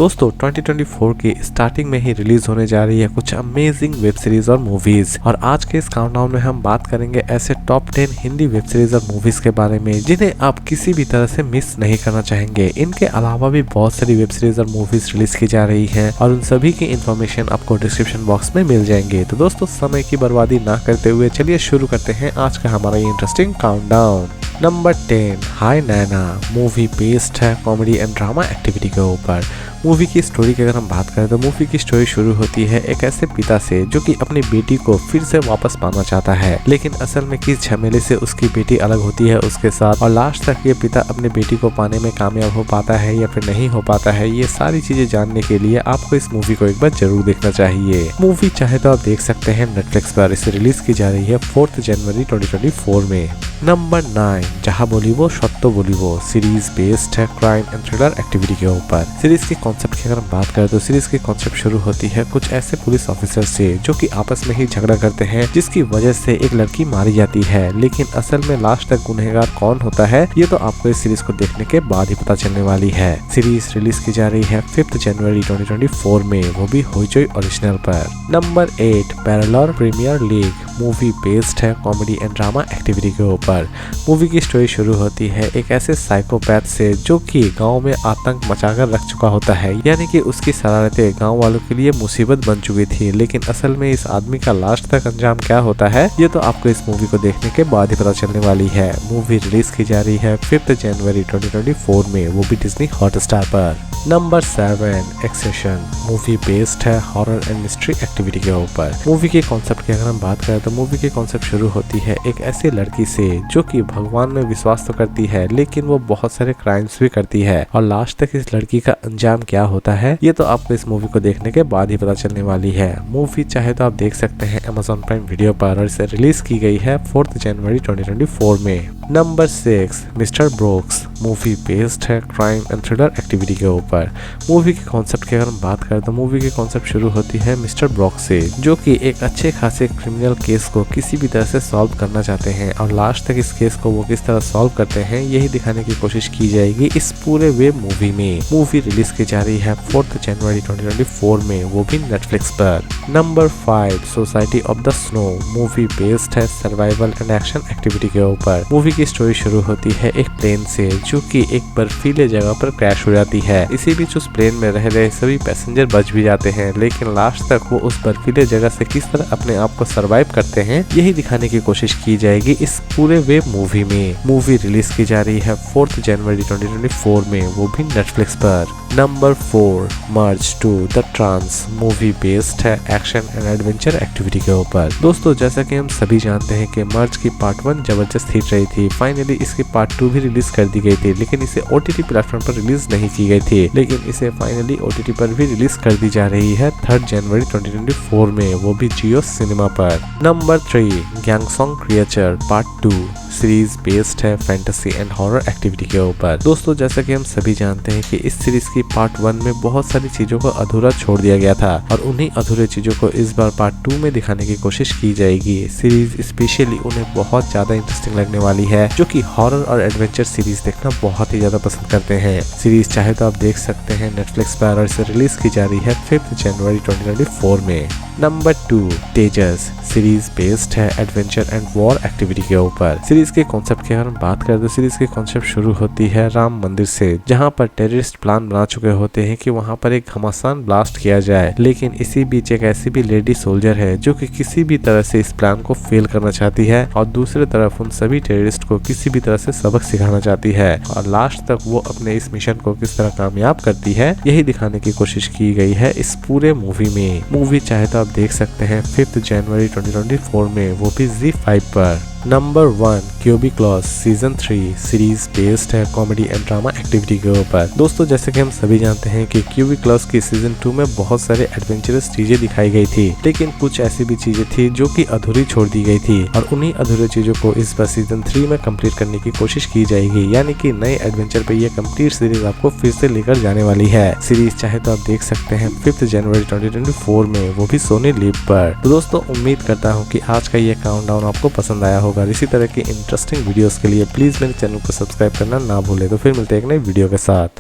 दोस्तों 2024 की स्टार्टिंग में ही रिलीज होने जा रही है कुछ अमेजिंग वेब सीरीज और मूवीज, और आज के इस काउंटडाउन में हम बात करेंगे ऐसे टॉप 10 हिंदी वेब सीरीज और मूवीज के बारे में जिन्हें आप किसी भी तरह से मिस नहीं करना चाहेंगे। इनके अलावा भी बहुत सारी वेब सीरीज और मूवीज रिलीज की जा रही हैं और उन सभी की इन्फॉर्मेशन आपको डिस्क्रिप्शन बॉक्स में मिल जाएंगे। तो दोस्तों समय की बर्बादी ना करते हुए चलिए शुरू करते हैं आज का हमारा ये इंटरेस्टिंग काउंटडाउन। नंबर 10, हाय नैना मूवी बेस्ड है कॉमेडी एंड ड्रामा एक्टिविटी के ऊपर। मूवी की स्टोरी की अगर हम बात करें तो मूवी की स्टोरी शुरू होती है एक ऐसे पिता से जो कि अपनी बेटी को फिर से वापस पाना चाहता है, लेकिन असल में किस झमेले से उसकी बेटी अलग होती है उसके साथ, और लास्ट तक ये पिता अपनी बेटी को पाने में कामयाब हो पाता है या फिर नहीं हो पाता है। ये सारी चीजें जानने के लिए आपको इस मूवी को एक बार जरूर देखना चाहिए। मूवी चाहे तो आप देख सकते हैं नेटफ्लिक्स पर। इसे रिलीज की जा रही है 4 जनवरी 2024 में। नंबर 9, जहाँ बोली वो सत्तो बोली वो सीरीज बेस्ड है क्राइम एंड थ्रिलर एक्टिविटी के ऊपर। सीरीज के कॉन्सेप्ट की अगर हम बात करें तो सीरीज की कॉन्सेप्ट शुरू होती है कुछ ऐसे पुलिस ऑफिसर से जो कि आपस में ही झगड़ा करते हैं, जिसकी वजह से एक लड़की मारी जाती है, लेकिन असल में लास्ट तक गुनहगार कौन होता है ये तो आपको इस सीरीज को देखने के बाद ही पता चलने वाली है। सीरीज रिलीज की जा रही है 5 जनवरी 2024 में, वो भी होइचोई ओरिजिनल पर। Number 8, parallel premier league movie based है कॉमेडी एंड ड्रामा एक्टिविटी के ऊपर। मूवी की स्टोरी शुरू होती है एक ऐसे साइकोपैथ से जो कि गांव में आतंक मचाकर रख चुका होता है, यानी कि उसकी शरारतें गांव वालों के लिए मुसीबत बन चुकी थी, लेकिन असल में इस आदमी का लास्ट तक अंजाम क्या होता है ये तो आपको इस मूवी को देखने के बाद ही पता चलने वाली है। मूवी रिलीज की जा रही है 5 जनवरी 2024 में, वो भी डिज्नी हॉटस्टार पर। नंबर 7, एक्सेशन मूवी बेस्ड है हॉरर एंड मिस्ट्री एक्टिविटी के ऊपर। मूवी के कॉन्सेप्ट की अगर हम बात करें तो मूवी की कॉन्सेप्ट शुरू होती है एक ऐसी लड़की से जो कि भगवान में विश्वास तो करती है, लेकिन वो बहुत सारे क्राइम्स भी करती है, और लास्ट तक इस लड़की का अंजाम क्या होता है ये तो आपको इस मूवी को देखने के बाद ही पता चलने वाली है। मूवी चाहे तो आप देख सकते हैं Amazon प्राइम वीडियो पर, और इसे रिलीज की गई है 4 जनवरी 2024 में। नंबर 6, मिस्टर ब्रोक्स मूवी बेस्ड है क्राइम एंड थ्रिलर एक्टिविटी के ऊपर। मूवी के कॉन्सेप्ट की अगर हम बात करें तो मूवी की कॉन्सेप्ट शुरू होती है मिस्टर ब्रॉक्स से जो कि एक अच्छे खासे क्रिमिनल केस को किसी भी तरह से सॉल्व करना चाहते हैं, और लास्ट तक इस केस को वो किस तरह सॉल्व करते हैं यही दिखाने की कोशिश की जाएगी इस पूरे वेब मूवी में। मूवी रिलीज की जा रही है 4 जनवरी 2024 में, वो भी नेटफ्लिक्स पर। Number 5, society of the snow movie based है सर्वाइवल एंड एक्शन एक्टिविटी के ऊपर। मूवी की स्टोरी शुरू होती है एक प्लेन से जो कि एक बर्फीले जगह पर क्रैश हो जाती है। इसी बीच उस प्लेन में रह रहे सभी पैसेंजर बच भी जाते हैं, लेकिन लास्ट तक वो उस बर्फीले जगह से किस तरह अपने आप को सरवाइव करते हैं यही दिखाने की कोशिश की जाएगी इस पूरे वेब मूवी में। मूवी रिलीज की जा रही है 4 जनवरी 2024 में, वो भी नेटफ्लिक्स पर। Number 4, merge 2 the trans movie based है एक्शन एंड एडवेंचर एक्टिविटी के ऊपर। दोस्तों जैसा कि हम सभी जानते हैं कि मर्ज की पार्ट 1 जबरदस्त हिट रही थी, फाइनली इसकी पार्ट 2 भी रिलीज कर दी गई थी, लेकिन इसे OTT प्लेटफॉर्म पर रिलीज नहीं की गई थी, लेकिन इसे फाइनली OTT पर भी रिलीज कर दी जा रही है 3 जनवरी 2024 में, वो भी जियो सिनेमा पर। Number 3, Gyeongseong Creature part 2 series based है फैंटेसी एंड हॉरर एक्टिविटी के ऊपर। दोस्तों जैसा कि हम सभी जानते हैं कि इस सीरीज की पार्ट 1 में बहुत सारी चीजों को अधूरा छोड़ दिया गया था, और उन्हीं अधूरे चीजों को इस बार पार्ट 2 में दिखाने की कोशिश की जाएगी। सीरीज स्पेशली उन्हें बहुत ज्यादा इंटरेस्टिंग लगने वाली है जो कि हॉरर और एडवेंचर सीरीज देखना बहुत ही ज्यादा पसंद करते हैं। सीरीज चाहे तो आप देख सकते हैं नेटफ्लिक्स पर, और इसे रिलीज की जा रही है 5 जनवरी 2024 में। नंबर 2, तेजस सीरीज बेस्ड है एडवेंचर एंड वॉर एक्टिविटी के ऊपर। सीरीज के कॉन्सेप्ट की अगर हम बात करें तो सीरीज के कॉन्सेप्ट शुरू होती है राम मंदिर से, जहां पर टेररिस्ट प्लान बना चुके होते हैं कि वहां पर एक घमासान ब्लास्ट किया जाए, लेकिन इसी बीच एक ऐसी भी लेडी सोल्जर है जो कि किसी भी तरह से इस प्लान को फेल करना चाहती है, और दूसरी तरफ उन सभी टेररिस्ट को किसी भी तरह से सबक सिखाना चाहती है, और लास्ट तक वो अपने इस मिशन को किस तरह कामयाब करती है यही दिखाने की कोशिश की गई है इस पूरे मूवी में। मूवी चाहे तो आप देख सकते हैं 5 जनवरी 2024 में, वो भी ZEE5 पर। Number 1, cubic clause season 3 series based है कॉमेडी एंड ड्रामा एक्टिविटी के ऊपर। दोस्तों जैसे कि हम सभी जानते हैं कि क्यूबिक क्लॉज की सीजन 2 में बहुत सारे एडवेंचरस चीजें दिखाई गई थी, लेकिन कुछ ऐसी भी चीजें थी जो कि अधूरी छोड़ दी गई थी, और उन्हीं अधूरे चीजों को इस बार सीजन 3 में कंप्लीट करने की कोशिश की जाएगी, यानी कि नए एडवेंचर पे ये कंप्लीट सीरीज आपको फिर से लेकर जाने वाली है। सीरीज चाहे तो आप देख सकते हैं 5 जनवरी 2024 में, वो भी सोनी लिव पर। तो दोस्तों उम्मीद करता हूँ कि आज का ये काउंटडाउन आपको पसंद आया होगा। इसी तरह की इंटरेस्टिंग वीडियोस के लिए प्लीज मेरे चैनल को सब्सक्राइब करना ना भूले। तो फिर मिलते हैं एक नई वीडियो के साथ।